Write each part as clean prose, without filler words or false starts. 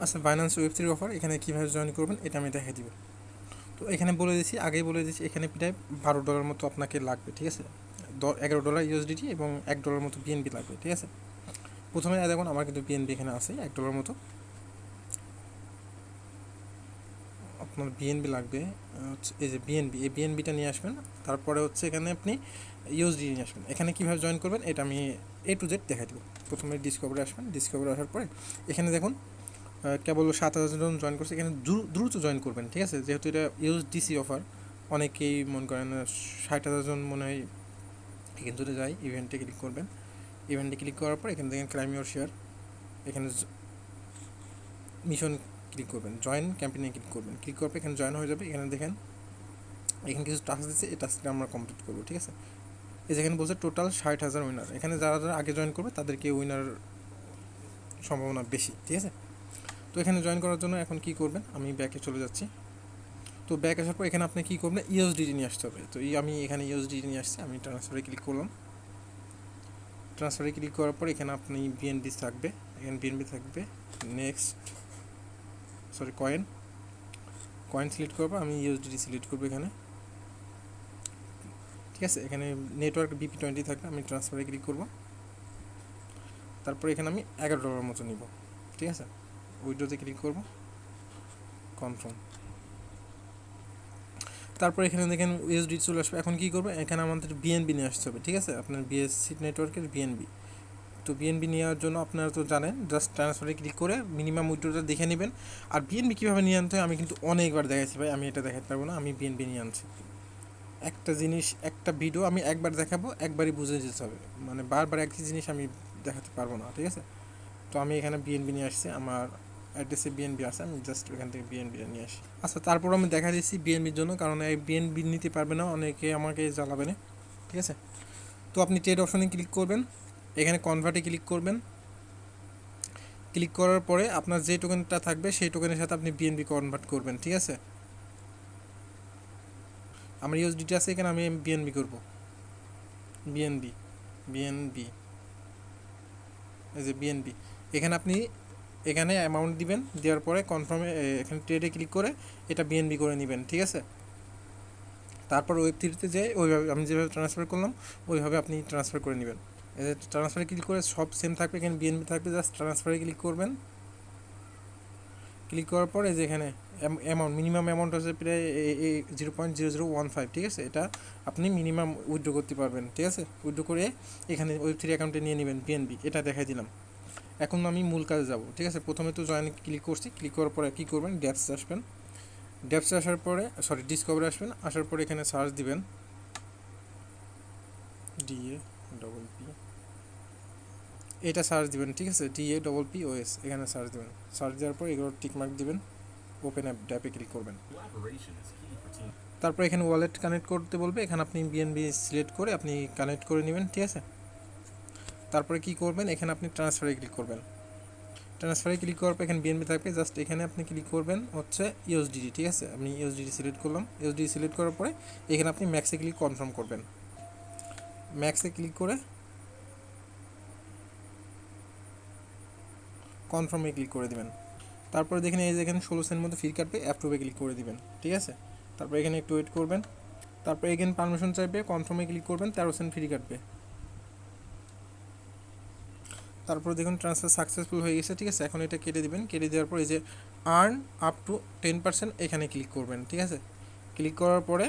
আচ্ছা, Binance ওয়েব3 offer এখানে কীভাবে জয়েন করবেন এটা আমি দেখাই দিব। তো এখানে বলে দিচ্ছি, আগেই বলে দিচ্ছি, এখানে প্রায় $12 মতো আপনাকে লাগবে, ঠিক আছে। $11 ইউএসডিটি এবং $1 মতো বিএনবি লাগবে, ঠিক আছে। প্রথমে দেখুন আমার কিন্তু বিএনবি এখানে আছে $1 মতো। আপনার বিএনবি লাগবে হচ্ছে এই যে বিএনবি, এই বিএনবিটা নিয়ে আসবেন। তারপরে হচ্ছে এখানে আপনি ইউএসডি নিয়ে আসবেন। এখানে কীভাবে জয়েন করবেন এটা আমি A to Z দেখাই দেবো। প্রথমে ডিসকভারে আসবেন, ডিসকভারে আসার পরে এখানে দেখুন কেবল 7,000 জন জয়েন করছে। এখানে দ্রুত জয়েন করবেন, ঠিক আছে, যেহেতু এটা ইউএসডিসি অফার। অনেকেই মনে করেন 60,000 জন মনে হয় এখানে যদি যাই, ইভেন্টে ক্লিক করবেন। ইভেন্টে ক্লিক করার পর এখানে দেখেন ক্লাইম ইউর শেয়ার, এখানে মিশন ক্লিক করবেন, জয়েন ক্যাম্পেইনে ক্লিক করবেন। ক্লিক করার পর এখানে জয়েন হয়ে যাবে। এখানে দেখেন এখানে কিছু টাস্ক দিচ্ছে, এই টাস্কটা আমরা কমপ্লিট করবো, ঠিক আছে। এই যেখানে বলছে টোটাল 60,000 উইনার, এখানে যারা যারা আগে জয়েন করবে তাদেরকে উইনার সম্ভাবনা বেশি, ঠিক আছে। তো এখানে জয়েন করার জন্য এখন কী করবেন, আমি ব্যাকে চলে যাচ্ছি। তো ব্যাক আসার পর এখানে আপনি কী করবেন, ইউএসডিটি নিয়ে আসতে হবে। তো আমি এখানে ইউএসডিটি নিয়ে আসছি, আমি ট্রান্সফারে ক্লিক করলাম। ট্রান্সফারে ক্লিক করার পর এখানে আপনি বিএনবি থাকবে, এখানে বিএনবি থাকবে। নেক্সট কয়েন সিলেক্ট করবো, আমি ইউএসডিটি সিলেক্ট করবো এখানে, ঠিক আছে। এখানে নেটওয়ার্ক BP20 থাকবে, আমি ট্রান্সফারে ক্লিক করব। তারপর এখানে আমি $11 মতো নিব, ঠিক আছে। উইড্রোতে ক্লিক করব, কনফার্ম। তারপর এখানে দেখেন ইউএসডি চলে আসবে। এখন কী করবে, এখানে আমাদের বিএনবি নিয়ে আসতে হবে, ঠিক আছে, আপনার বিএসসি নেটওয়ার্কের বিএনবি। তো বিএনবি নেওয়ার জন্য আপনারা তো জানেন, জাস্ট ট্রান্সফারে ক্লিক করে মিনিমাম উইড্রোটা দেখে নেবেন। আর বিএনবি কীভাবে নিয়ে আনতে হয় আমি কিন্তু অনেকবার দেখাচ্ছি ভাই, আমি এটা দেখাতে পারবো না। আমি বিএনবি নিয়ে আনছি, একটা জিনিস, একটা ভিডিও আমি একবার দেখাবো, একবারই বুঝে যেতে হবে, মানে বারবার একই জিনিস আমি দেখাতে পারবো না, ঠিক আছে। তো আমি এখানে বিএনবি নিয়ে আসছি, আমার অ্যাড্রেসে বিএনবি আছে, আমি জাস্ট এখান থেকে বিএনবি নিয়ে আসি। আচ্ছা, তারপর আমি দেখা দিচ্ছি বিএনবির জন্য, কারণ এই বিএনবি নিতে পারবে না, অনেকে আমাকে জ্বালাবে না, ঠিক আছে। তো আপনি ট্রেড অপশনে ক্লিক করবেন, এখানে কনভার্টে ক্লিক করবেন। ক্লিক করার পরে আপনার যে টোকেনটা থাকবে সেই টোকেনের সাথে আপনি বিএনবি কনভার্ট করবেন, ঠিক আছে। আমার ইউএসডিটি আছে এখানে, আমি বিএনবি করব, বিএনবি বিএনবি এই যে বিএনবি। এখানে আপনি এখানে অ্যামাউন্ট দিবেন, দেওয়ার পরে কনফার্মে এখানে ট্রেডে ক্লিক করে এটা বিএনবি করে নেবেন, ঠিক আছে। তারপর ওয়েব3তে যেয়ে ওইভাবে আমি যেভাবে ট্রান্সফার করলাম ওইভাবে আপনি ট্রান্সফার করে নেবেন। ট্রান্সফারে ক্লিক করে সব সেম থাকবে, এখানে বিএনবি থাকবে, জাস্ট ট্রান্সফারে ক্লিক করবেন। ক্লিক করার পরে যে এখানে অ্যামাউন্ট, মিনিমাম অ্যামাউন্ট হচ্ছে প্রায় 0.0015, ঠিক আছে। এটা আপনি মিনিমাম উইথড্র করতে পারবেন, ঠিক আছে। উইথড্র করে এখানে ওয়েব3 অ্যাকাউন্টে নিয়ে নেবেন বিএনবি, এটা দেখাই দিলাম। এখন আমি মূল কাজে যাব, ঠিক আছে। প্রথমে তো জয়েন ক্লিক করছি, ক্লিক করার পরে কী করবেন, ড্যাপসে আসবেন। ড্যাপসে আসার পরে ডিসকভারে আসবেন। আসার পরে এখানে সার্চ দিবেন DAPP, এটা সার্চ দিবেন, ঠিক আছে, DAPPOS, এখানে সার্চ দিবেন। সার্চ দেওয়ার পর এগুলো টিকমার্ক দিবেন, ওপেন অ্যাপে ক্লিক করবেন। তারপর এখানে ওয়ালেট কানেক্ট করতে বলবে, এখানে আপনি বিএনবি সিলেক্ট করে আপনি কানেক্ট করে নেবেন, ঠিক আছে। তারপরে কি করবেন, এখানে আপনি ট্রান্সফারে ক্লিক করবেন। ট্রান্সফারে ক্লিক করার পর এখানে বিএনবি থাকবে, জাস্ট এখানে আপনি ক্লিক করবেন হচ্ছে ইউএসডিটি, ঠিক আছে। আমি ইউএসডিটি সিলেক্ট করলাম। ইউএসডিটি সিলেক্ট করার পরে এখানে আপনি ম্যাক্সে ক্লিক কনফার্ম করবেন। ম্যাক্সে ক্লিক করে কনফার্মে ক্লিক করে দেবেন। তারপরে দেখেন এই যে এখানে 16 সেন্ট মধ্যে ফি কাটবে, অ্যাপ্রুভে ক্লিক করে দিবেন, ঠিক আছে। তারপর এখানে একটু ওয়েট করবেন। তারপর এখানে পারমিশন চাইবে, কনফার্মে ক্লিক করবেন, 13 সেন্ট ফ্রি কাটবে। তারপর দেখুন ট্রান্সফার সাকসেসফুল হয়ে গেছে, ঠিক আছে। এখন এটা কেটে দিবেন। কেটে দেওয়ার পর এই যে আর্ন আপ টু 10% এখানে ক্লিক করবেন, ঠিক আছে। ক্লিক করার পরে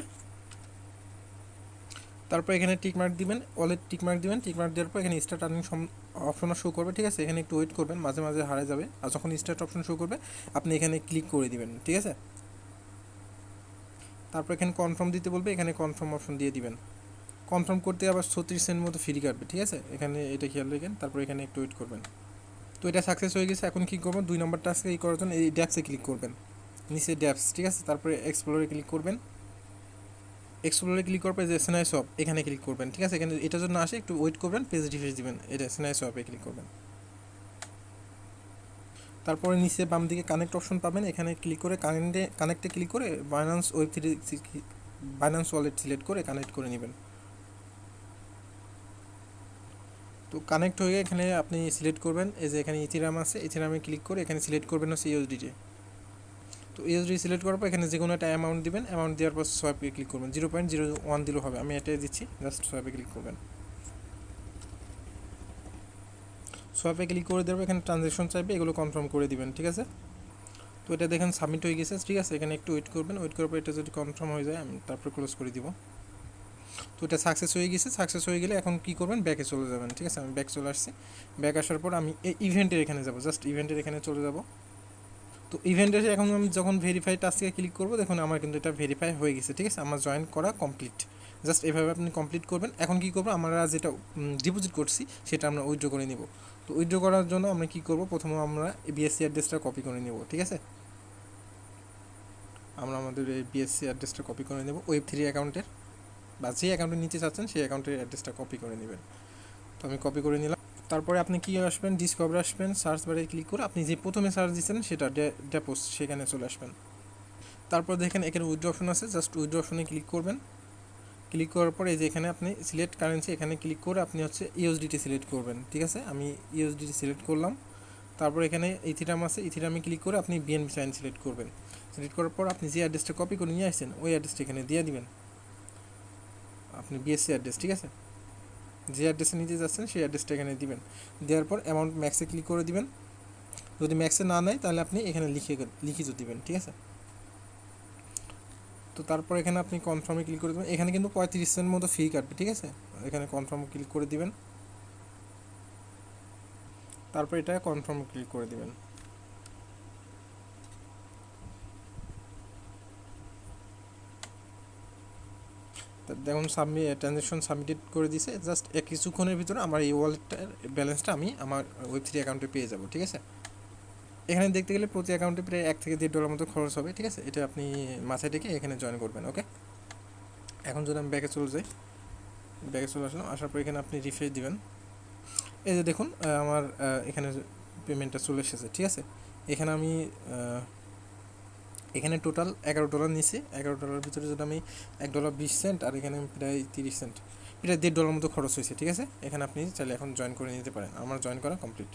তারপর এখানে টিকমার্ক দিবেন, ওয়ালেট টিকমার্ক দিবেন। টিকমার্ক দেওয়ার পর এখানে স্টার্ট আর্নিং অপশন শো করবে, ঠিক আছে। এখানে একটু ওয়েট করবেন, মাঝে মাঝে হারিয়ে যাবে। আর যখন স্টার্ট অপশন শো করবে আপনি এখানে ক্লিক করে দিবেন, ঠিক আছে। তারপর এখানে কনফার্ম দিতে বলবে, এখানে কনফার্ম অপশন দিয়ে দিবেন। কনফার্ম করতে আবার 36 সেন্ট মতো ফ্রি কাটবে, ঠিক আছে। এখানে এটা খেয়াল রাখেন। তারপর এখানে একটু ওয়েট করবেন। তো এটা সাকসেস হয়ে গেছে। এখন কী করবেন, 2 নম্বর টাস্কে এই করার জন্য এই ড্যাপসে ক্লিক করবেন, নিচে ড্যাপস, ঠিক আছে। তারপরে এক্সপ্লোরে ক্লিক করবেন। এক্সপ্লোরে ক্লিক করার পরে যে সেনাই শপ এখানে ক্লিক করবেন, ঠিক আছে। এখানে এটার জন্য আসে, একটু ওয়েট করবেন, পেজ রিফ্রেশ দিবেন, এটা সেনাই শপে ক্লিক করবেন। তারপরে নিচে বাম দিকে কানেক্ট অপশন পাবেন, এখানে ক্লিক করে কানেক্টে ক্লিক করে বাইন্যান্স ওয়েব3 বাইন্যান্স ওয়ালেট সিলেক্ট করে কানেক্ট করে নেবেন। তো তো কানেক্ট হয়ে এখানে আপনি সিলেক্ট করবেন, এই যে এখানে ইথিরাম আছে, ইথিরামে ক্লিক করে এখানে সিলেক্ট করবেন হচ্ছে ইউএসডিটি। তো ইউএসডি সিলেক্ট করার পর এখানে যে কোনো একটা অ্যামাউন্ট দিবেন, অ্যামাউন্ট দেওয়ার পর সোয়াইপে ক্লিক করবেন, 0.01 দিলেও হবে, আমি এটাই দিচ্ছি, জাস্ট সোয়াইপে ক্লিক করবেন। সোয়াইপে ক্লিক করে দেবো, এখানে ট্রানজ্যাকশন চাইবে, এগুলো কনফার্ম করে দিবেন, ঠিক আছে। তো এটা দেখেন সাবমিট হয়ে গেছে, ঠিক আছে। এখানে একটু ওয়েট করবেন, ওয়েট করার পর এটা যদি কনফার্ম হয়ে যায় আমি তারপর ক্লোজ করে দিব। তো এটা সাকসেস হয়ে গেছে, সাকসেস হয়ে গেলে এখন কী করবেন, ব্যাকে চলে যাবেন, ঠিক আছে। আমি ব্যাক চলে আসছি, ব্যাক আসার পর আমি এই ইভেন্টের এখানে যাব, জাস্ট ইভেন্টের এখানে চলে যাব। তো ইভেন্টে এখন আমি যখন ভেরিফাই টাস্কে ক্লিক করবো, দেখুন আমার কিন্তু এটা ভেরিফাই হয়ে গেছে, ঠিক আছে। আমার জয়েন করা কমপ্লিট। জাস্ট এভাবে আপনি কমপ্লিট করবেন। এখন কী করবো, আমরা যেটা ডিপোজিট করছি সেটা আমরা উইথড্র করে নিব। তো উইথড্র করার জন্য আমরা কী করবো, প্রথমে আমরা বিএসসি অ্যাড্রেসটা কপি করে নেব, ঠিক আছে। আমরা আমাদের এই বিএসসি অ্যাড্রেসটা কপি করে নেব, Web3 অ্যাকাউন্টের বা যে অ্যাকাউন্টে নিতে চাচ্ছেন সেই অ্যাকাউন্টের অ্যাড্রেসটা কপি করে নেবেন। তো আমি কপি করে নিলাম। তারপরে আপনি কী আসবেন, ডিসকভারে আসবেন, সার্চ বারে ক্লিক করে আপনি যে প্রথমে সার্চ দিচ্ছেন সেটা ডেপোস, সেখানে চলে আসবেন। তারপর দেখেন এখানে উইথড্র অপশন আছে, জাস্ট উইথড্র অপশনে ক্লিক করবেন। ক্লিক করার পরে এই যে এখানে আপনি সিলেক্ট কারেন্সি, এখানে ক্লিক করে আপনি হচ্ছে ইউএসডিটি সিলেক্ট করবেন, ঠিক আছে। আমি ইউএসডিটি সিলেক্ট করলাম। তারপর এখানে ইথিরাম আছে, ইথিরামে ক্লিক করে আপনি বিএনবি সাইন সিলেক্ট করবেন। সিলেক্ট করার পর আপনি যে অ্যাড্রেসটা কপি করে নিয়ে আসছেন ওই অ্যাড্রেসটা এখানে দিয়ে দিবেন, আপনি বিএসসি অ্যাড্রেস, ঠিক আছে। যে অ্যাড্রেসে নিতে যাচ্ছেন সেই অ্যাড্রেসটা এখানে দিবেন। দেওয়ার পর অ্যামাউন্ট ম্যাক্সে ক্লিক করে দিবেন। যদি ম্যাক্সে না নেয় তাহলে আপনি এখানে লিখিত দিবেন, ঠিক আছে। তো তারপর এখানে আপনি কনফার্মে ক্লিক করে দেবেন। এখানে কিন্তু 35 সেন্ট মতো ফি কাটবে, ঠিক আছে। এখানে কনফার্ম ক্লিক করে দিবেন, তারপর এটা কনফার্ম ক্লিক করে দিবেন। দেখুন ট্রানজ্যাকশন সাবমিটেড করে দিছে। জাস্ট কিছুক্ষণের ভিতরে আমার এই ওয়ালেটটার ব্যালেন্সটা আমি আমার Web3 অ্যাকাউন্টে পেয়ে যাব, ঠিক আছে। এখানে দেখতে গেলে প্রতি অ্যাকাউন্টে প্রায় $1 থেকে $1.5 মতো খরচ হবে, ঠিক আছে। এটা আপনি মাথায় রেখে এখানে জয়েন করবেন, ওকে। এখন যদি আমি ব্যাকে চলে যাই, ব্যাকে চলে আসলাম, আসার পর এখানে আপনি রিফ্রেশ দিবেন। এই যে দেখুন আমার এখানে পেমেন্টটা চলে এসেছে, ঠিক আছে। এখানে আমি এখানে টোটাল $11 নিছি। $11 ভিতরে যদি আমি $1.20 আর এখানে প্রায় 30 সেন্ট, প্রায় $1.5 মতো খরচ হয়েছে, ঠিক আছে। এখানে আপনি চাইলে এখন জয়েন করে নিতে পারেন। আমার জয়েন করা কমপ্লিট।